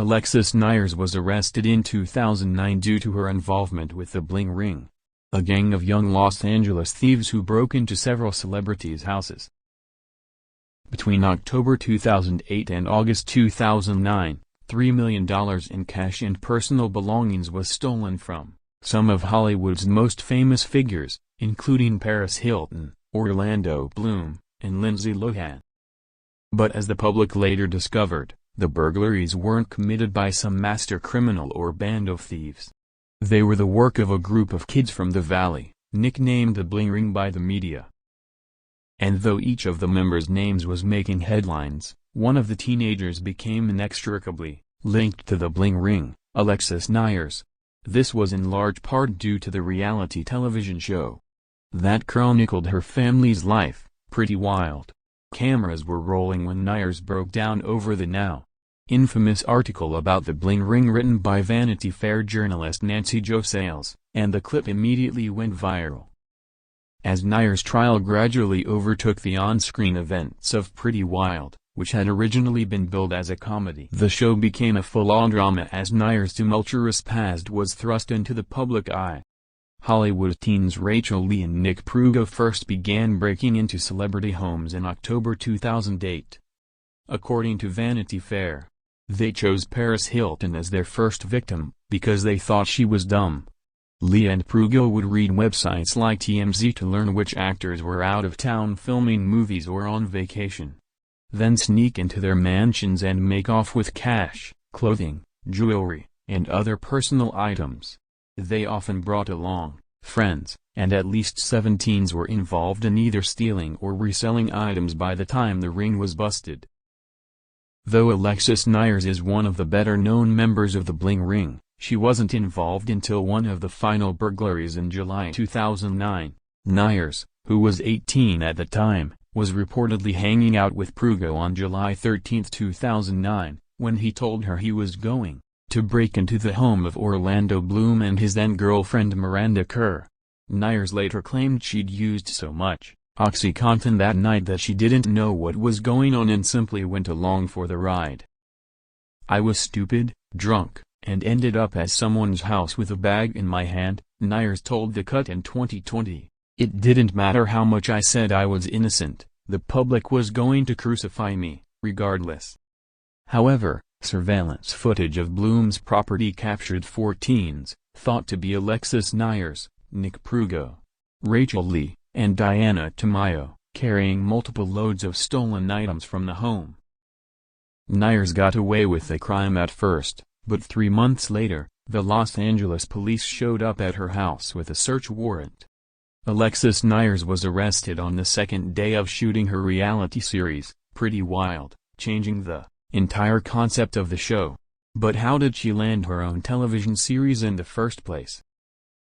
Alexis Neiers was arrested in 2009 due to her involvement with the Bling Ring, a gang of young Los Angeles thieves who broke into several celebrities' houses. Between October 2008 and August 2009, $3 million in cash and personal belongings was stolen from some of Hollywood's most famous figures, including Paris Hilton, Orlando Bloom, and Lindsay Lohan. But as the public later discovered, the burglaries weren't committed by some master criminal or band of thieves. They were the work of a group of kids from the Valley, nicknamed the Bling Ring by the media. And though each of the members' names was making headlines, one of the teenagers became inextricably linked to the Bling Ring, Alexis Neiers. This was in large part due to the reality television show that chronicled her family's life, Pretty Wild. Cameras were rolling when Neiers broke down over the now infamous article about the Bling Ring written by Vanity Fair journalist Nancy Jo Sales, and the clip immediately went viral. As Neiers' trial gradually overtook the on-screen events of Pretty Wild, which had originally been billed as a comedy, the show became a full-on drama as Neiers' tumultuous past was thrust into the public eye. Hollywood teens Rachel Lee and Nick Prugo first began breaking into celebrity homes in October 2008. According to Vanity Fair, they chose Paris Hilton as their first victim, because they thought she was dumb. Lee and Prugo would read websites like TMZ to learn which actors were out of town filming movies or on vacation. Then sneak into their mansions and make off with cash, clothing, jewelry, and other personal items. They often brought along friends, and at least 7 teens were involved in either stealing or reselling items by the time the ring was busted. Though Alexis Neiers is one of the better-known members of the Bling Ring, she wasn't involved until one of the final burglaries in July 2009. Neiers, who was 18 at the time, was reportedly hanging out with Prugo on July 13, 2009, when he told her he was going to break into the home of Orlando Bloom and his then-girlfriend Miranda Kerr. Neiers later claimed she'd used so much OxyContin that night that she didn't know what was going on and simply went along for the ride. "I was stupid, drunk, and ended up at someone's house with a bag in my hand," Neiers told The Cut in 2020. "It didn't matter how much I said I was innocent, the public was going to crucify me, regardless." However, surveillance footage of Bloom's property captured 4 teens, thought to be Alexis Neiers, Nick Prugo, Rachel Lee, and Diana Tamayo, carrying multiple loads of stolen items from the home. Neiers got away with the crime at first, but 3 months later, the Los Angeles police showed up at her house with a search warrant. Alexis Neiers was arrested on the second day of shooting her reality series, Pretty Wild, changing the entire concept of the show. But how did she land her own television series in the first place?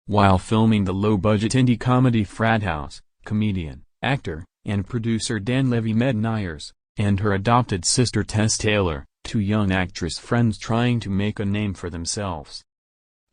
While filming the low-budget indie comedy Frat House, comedian, actor, and producer Dan Levy met Neiers and her adopted sister Tess Taylor, 2 young actress friends trying to make a name for themselves.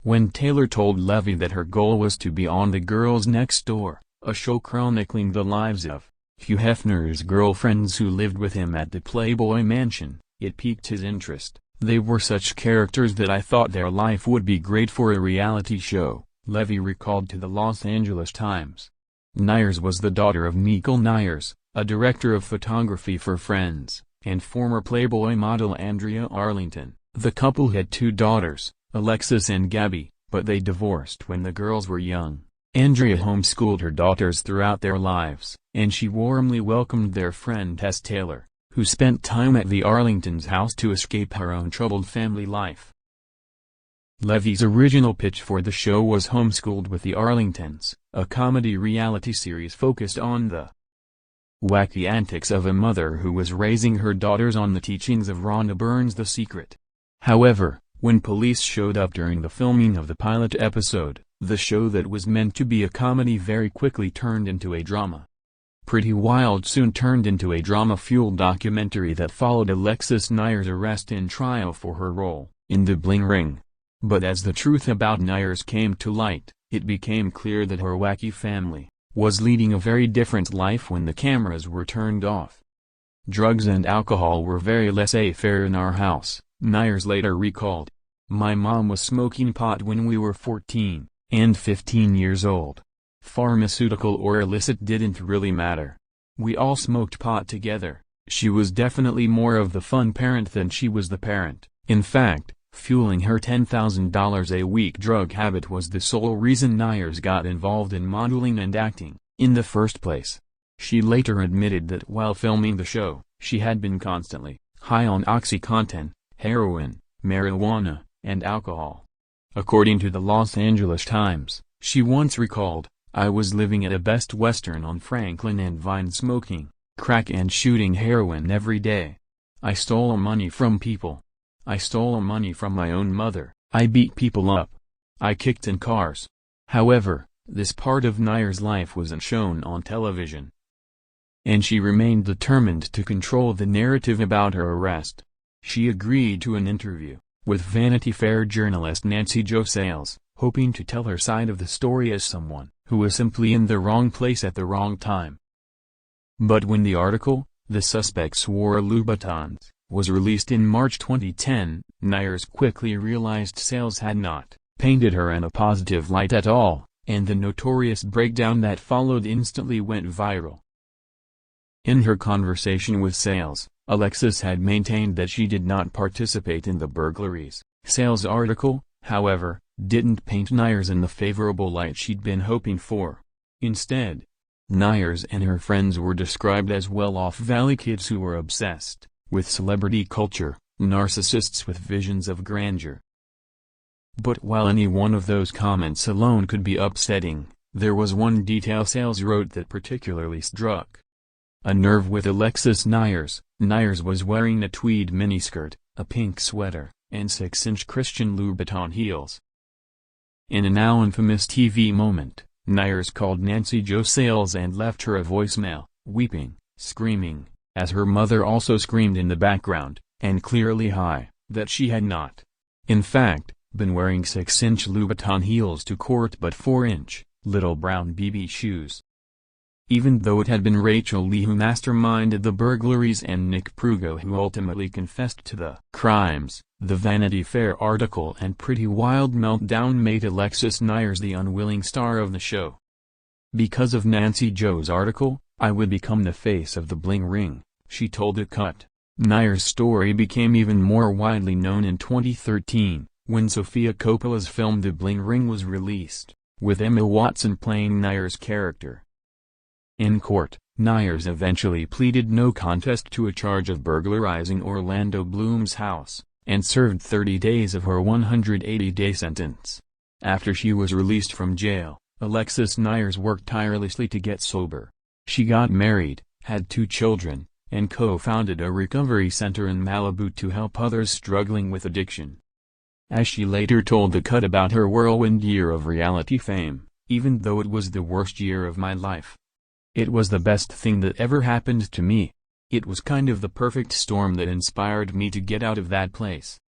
When Taylor told Levy that her goal was to be on The Girls Next Door, a show chronicling the lives of Hugh Hefner's girlfriends who lived with him at the Playboy Mansion, it piqued his interest. "They were such characters that I thought their life would be great for a reality show," Levy recalled to the Los Angeles Times. Neiers was the daughter of Michael Neiers, a director of photography for Friends, and former Playboy model Andrea Arlington. The couple had 2 daughters, Alexis and Gabby, but they divorced when the girls were young. Andrea homeschooled her daughters throughout their lives, and she warmly welcomed their friend Tess Taylor, who spent time at the Arlingtons' house to escape her own troubled family life. Levy's original pitch for the show was Homeschooled with the Arlingtons, a comedy reality series focused on the wacky antics of a mother who was raising her daughters on the teachings of Rhonda Byrne's The Secret. However, when police showed up during the filming of the pilot episode, the show that was meant to be a comedy very quickly turned into a drama. Pretty Wild soon turned into a drama-fueled documentary that followed Alexis Neiers' arrest and trial for her role in the Bling Ring. But as the truth about Neiers came to light, it became clear that her wacky family was leading a very different life when the cameras were turned off. "Drugs and alcohol were very laissez-faire in our house," Neiers later recalled. My mom was smoking pot when we were 14 and 15 years old. Pharmaceutical or illicit didn't really matter. We all smoked pot together. She was definitely more of the fun parent than she was the parent. In fact, fueling her $10,000 a week drug habit was the sole reason Neiers got involved in modeling and acting, in the first place. She later admitted that while filming the show, she had been constantly high on OxyContin, heroin, marijuana, and alcohol. According to the Los Angeles Times, she once recalled, I was living at a Best Western on Franklin and Vine smoking crack and shooting heroin every day. I stole money from people. I stole money from my own mother. I beat people up. I kicked in cars. However, this part of Neiers' life wasn't shown on television. And she remained determined to control the narrative about her arrest. She agreed to an interview with Vanity Fair journalist Nancy Jo Sales, hoping to tell her side of the story as someone who was simply in the wrong place at the wrong time. But when the article, The Suspects Wore Louboutins, was released in March 2010, Neiers quickly realized Sales had not painted her in a positive light at all, and the Notorious breakdown that followed instantly went viral. In her conversation with Sales, Alexis had maintained that she did not participate in the burglaries. Sales' article, however, didn't paint Neiers in the favorable light she'd been hoping for. Instead, Neiers and her friends were described as well-off valley kids who were obsessed with celebrity culture, narcissists with visions of grandeur. But while any one of those comments alone could be upsetting, there was one detail Sales wrote that particularly struck a nerve with Alexis Neiers. Neiers was wearing a tweed miniskirt, a pink sweater, and 6-inch Christian Louboutin heels. In a now infamous TV moment, Neiers called Nancy Jo Sales and left her a voicemail, weeping, screaming, as her mother also screamed in the background, and clearly high, that she had not, in fact, been wearing 6-inch Louboutin heels to court but 4-inch, little brown BB shoes. Even though it had been Rachel Lee who masterminded the burglaries and Nick Prugo who ultimately confessed to the crimes, the Vanity Fair article and Pretty Wild meltdown made Alexis Neiers the unwilling star of the show. Because of Nancy Jo's article, I would become the face of the Bling Ring, she told It Cut. Neiers' story became even more widely known in 2013, when Sofia Coppola's film The Bling Ring was released, with Emma Watson playing Neiers' character. In court, Neiers eventually pleaded no contest to a charge of burglarizing Orlando Bloom's house, and served 30 days of her 180-day sentence. After she was released from jail, Alexis Neiers worked tirelessly to get sober. She got married, had 2 children, and co-founded a recovery center in Malibu to help others struggling with addiction. As she later told The Cut about her whirlwind year of reality fame, even though it was the worst year of my life, it was the best thing that ever happened to me. It was kind of the perfect storm that inspired me to get out of that place.